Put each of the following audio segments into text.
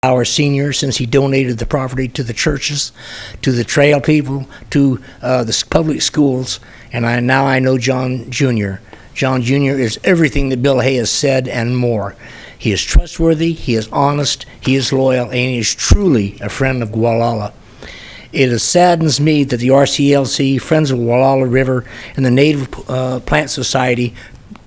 Our senior, since he donated the property to the churches, to the trail people, to the public schools, and now I know John Jr. John Jr. is everything that Bill Hay has said and more. He is trustworthy, he is honest, he is loyal, and he is truly a friend of Gualala. It saddens me that the RCLC, Friends of Gualala River, and the Native Plant Society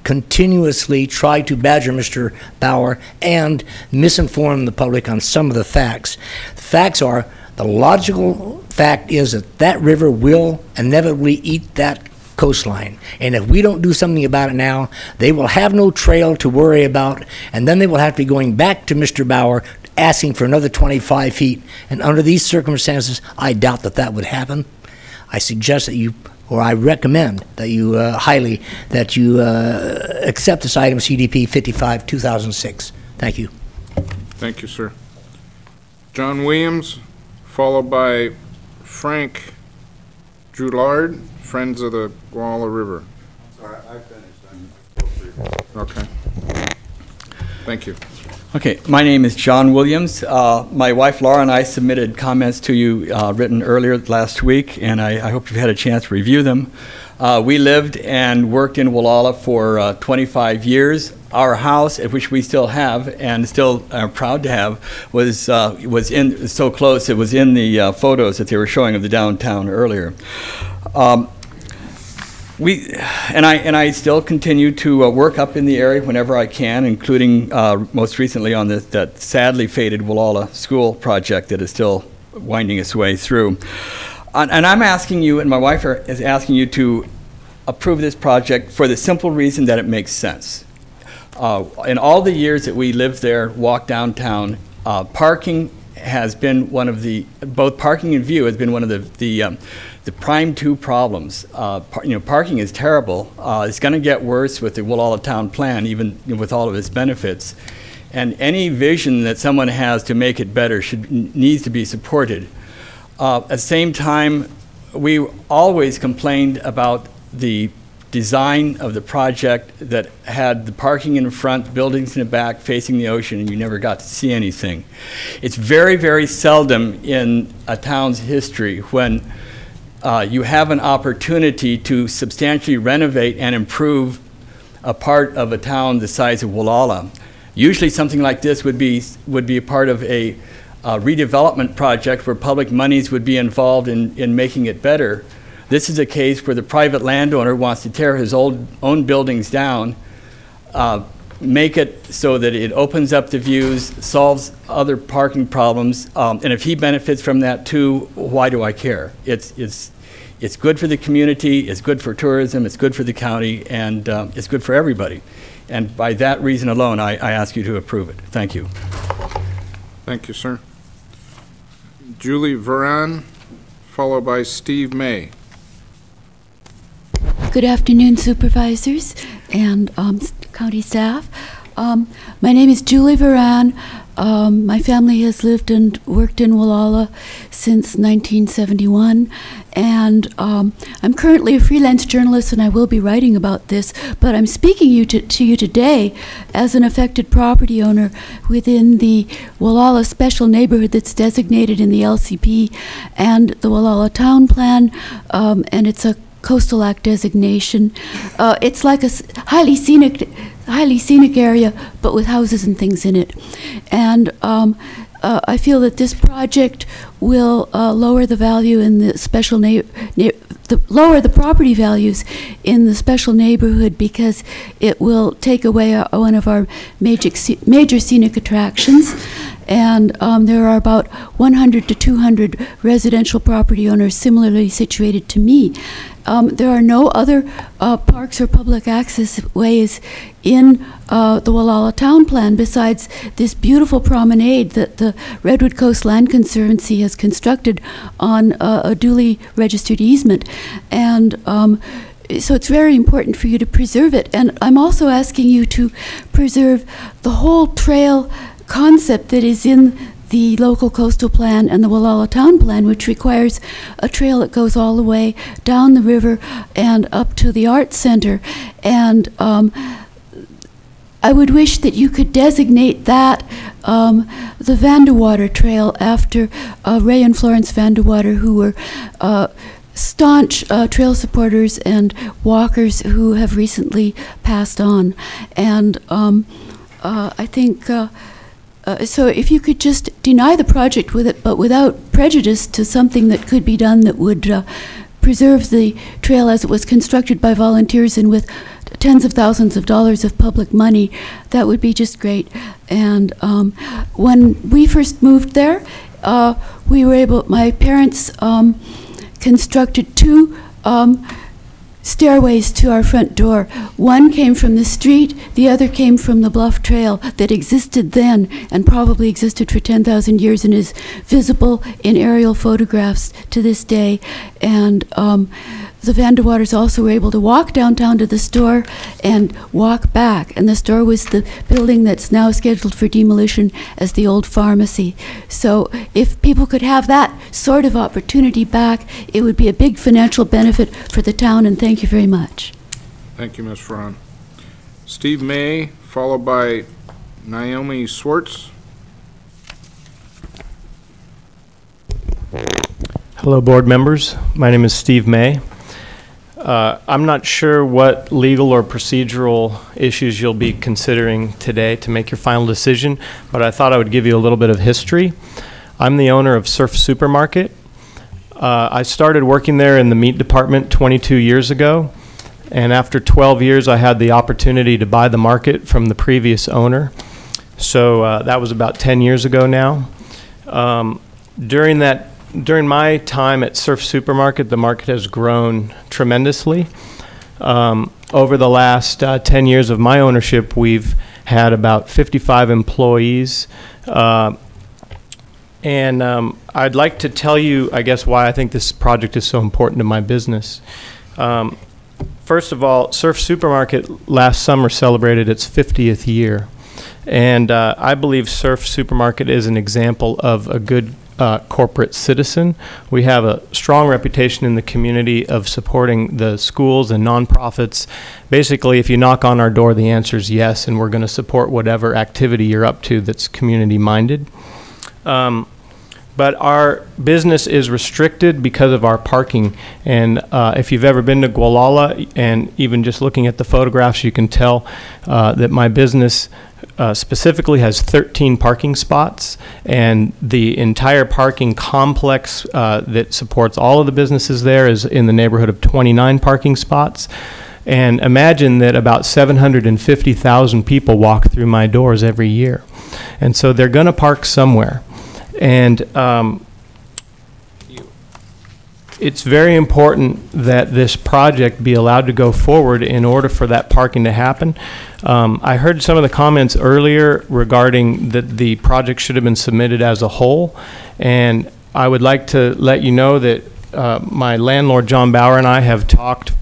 continuously try to badger Mr. Bauer and misinform the public on some of the facts. The facts are, the logical fact is that that river will inevitably eat that coastline. And if we don't do something about it now, they will have no trail to worry about, and then they will have to be going back to Mr. Bauer asking for another 25 feet. And under these circumstances, I doubt that that would happen. I suggest that you, or I recommend that you highly, that you accept this item CDP 55-2006. Thank you. Thank you, sir. John Williams, followed by Frank Droulard, Friends of the Gualala River. Sorry, I finished. Okay. Thank you. Okay, my name is John Williams. My wife Laura and I submitted comments to you written earlier last week, and I hope you've had a chance to review them. We lived and worked in Gualala for 25 years. Our house, which we still have and still are proud to have, was in so close. It was in the photos that they were showing of the downtown earlier. I still continue to work up in the area whenever I can, including most recently on that sadly faded Gualala School project that is still winding its way through. And I'm asking you, and my wife is asking you to approve this project for the simple reason that it makes sense. In all the years that we lived there, walked downtown, parking has been one of the, both parking and view has been one of the prime two problems. Parking is terrible. It's going to get worse with the Gualala Town Plan, even with all of its benefits. And any vision that someone has to make it better needs to be supported. At the same time, we always complained about the design of the project that had the parking in front, buildings in the back, facing the ocean, and you never got to see anything. It's very, very seldom in a town's history when you have an opportunity to substantially renovate and improve a part of a town the size of Gualala. Usually something like this would be a part of a redevelopment project where public monies would be involved in making it better. This is a case where the private landowner wants to tear his own buildings down, make it so that it opens up the views, solves other parking problems, and if he benefits from that too, why do I care? It's good for the community, it's good for tourism, it's good for the county, and it's good for everybody. And by that reason alone, I ask you to approve it. Thank you. Thank you, sir. Julie Varan, followed by Steve May. Good afternoon, supervisors and county staff. My name is Julie Varan. My family has lived and worked in Gualala since 1971, and I'm currently a freelance journalist, and I will be writing about this, but I'm speaking to you today as an affected property owner within the Gualala special neighborhood that's designated in the LCP and the Gualala Town Plan, and it's a Coastal Act designation. It's like a highly scenic area, but with houses and things in it. And I feel that this project will lower the value in the special lower the property values in the special neighborhood, because it will take away one of our major scenic attractions. And there are about 100 to 200 residential property owners similarly situated to me. There are no other parks or public access ways in the Gualala Town Plan besides this beautiful promenade that the Redwood Coast Land Conservancy has constructed on a duly registered easement. And so it's very important for you to preserve it. And I'm also asking you to preserve the whole trail concept that is in the local coastal plan and the Gualala Town Plan, which requires a trail that goes all the way down the river and up to the Arts Center. And I would wish that you could designate that the Vandewater Trail after Ray and Florence Vandewater, who were staunch trail supporters and walkers who have recently passed on. And I think, so if you could just deny the project with it, but without prejudice to something that could be done that would preserve the trail as it was constructed by volunteers and with tens of thousands of dollars of public money, that would be just great. And when we first moved there, we were able, my parents constructed two stairways to our front door. One came from the street, the other came from the bluff trail that existed then and probably existed for 10,000 years and is visible in aerial photographs to this day. And the Vandewaters also were able to walk downtown to the store and walk back. And the store was the building that's now scheduled for demolition as the old pharmacy. So if people could have that sort of opportunity back, it would be a big financial benefit for the town, and thank you very much. Thank you, Ms. Ferran. Steve May, followed by Naomi Swartz. Hello, board members. My name is Steve May. I'm not sure what legal or procedural issues you'll be considering today to make your final decision, but I thought I would give you a little bit of history. I'm the owner of Surf Supermarket. I started working there in the meat department 22 years ago, and after 12 years I had the opportunity to buy the market from the previous owner. So that was about 10 years ago now. During my time at Surf Supermarket, the market has grown tremendously. Over the last 10 years of my ownership, we've had about 55 employees. And I'd like to tell you, I guess, why I think this project is so important to my business. First of all, Surf Supermarket last summer celebrated its 50th year. And I believe Surf Supermarket is an example of a good corporate citizen. We have a strong reputation in the community of supporting the schools and nonprofits. Basically, if you knock on our door, the answer is yes, and we're going to support whatever activity you're up to that's community-minded. But our business is restricted because of our parking. And if you've ever been to Gualala, and even just looking at the photographs, you can tell that my business specifically has 13 parking spots, and the entire parking complex that supports all of the businesses there is in the neighborhood of 29 parking spots. And imagine that about 750,000 people walk through my doors every year. And so they're going to park somewhere. And it's very important that this project be allowed to go forward in order for that parking to happen. I heard some of the comments earlier regarding that the project should have been submitted as a whole, and I would like to let you know that my landlord John Bauer and I have talked,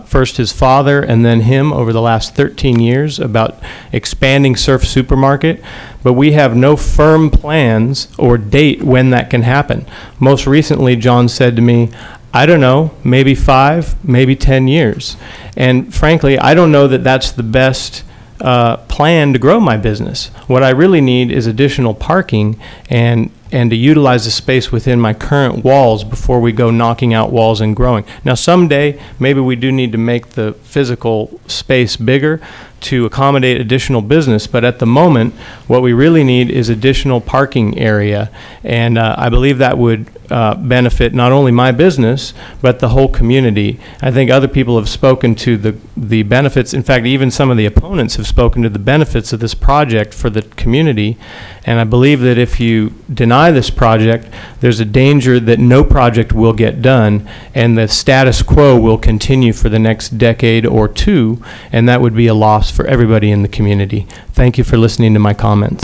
first his father and then him, over the last 13 years about expanding Surf Supermarket, but we have no firm plans or date when that can happen. Most recently, John said to me, I don't know, maybe 5, maybe 10 years. And frankly, I don't know that that's the best plan to grow my business. What I really need is additional parking and to utilize the space within my current walls before we go knocking out walls and growing. Now someday, maybe we do need to make the physical space bigger to accommodate additional business, but at the moment, what we really need is additional parking area, and I believe that would benefit not only my business, but the whole community. I think other people have spoken to the benefits. In fact, even some of the opponents have spoken to the benefits of this project for the community, and I believe that if you deny this project, there's a danger that no project will get done, and the status quo will continue for the next decade or two, and that would be a loss for everybody in the community. Thank you for listening to my comments.